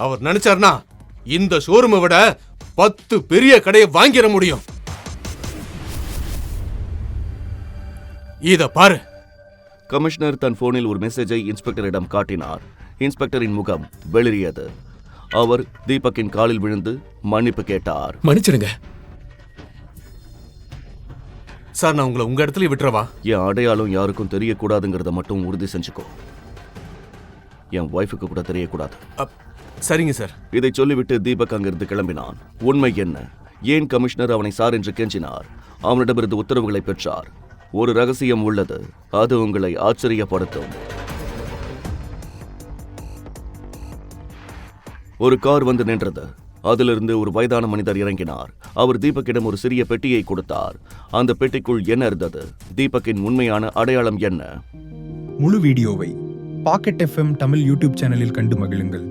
அவர் நினைச்சார்னா இந்த ஷோரூமை விட 10 பெரிய கடையை வாங்கிட முடியும். இத பாரு. கமிஷனர் தன் போனில் ஒரு மெசேஜை இன்ஸ்பெக்டரிடம் காட்டினார். இன்ஸ்பெக்டரின் முகம் வெளிரியது. அவர் தீபக்கின் காலில் விழுந்து மன்னிப்பு கேட்டார். மன்னிச்சிடுங்க சார், நான் உங்களை உங்க இடத்துல விட்டுறவா? என் அடையாளம் யாருக்கும் தெரியக்கூடாதுங்கிறத மட்டும் உறுதி செஞ்சுக்கோ. என் ஒய்ஃபுக்கு கூட தெரியக்கூடாது. சரிங்க சார். இதை சொல்லிவிட்டு தீபக் அங்கிருந்து கிளம்பினான். உண்மை என்ன? ஏன் கமிஷனர் அவனை சார் என்று கெஞ்சினார்? அவனிடமிருந்து உத்தரவுகளை பெற்றார். ஒரு ரகசியம் உள்ளது, அது உங்களை ஆச்சரியப்படுத்தும். ஒரு கார் வந்து நின்றது. அதிலிருந்து ஒரு வயதான மனிதர் இறங்கினார். அவர் தீபக்கிடம் ஒரு சிறிய பெட்டியை கொடுத்தார். அந்த பெட்டிக்குள் என்ன இருந்தது? தீபக்கின் உண்மையான அடையாளம் என்ன? முழு வீடியோவை பாக்கெட் FM தமிழ் யூடியூப் சேனலில் கண்டு மகிழுங்கள்.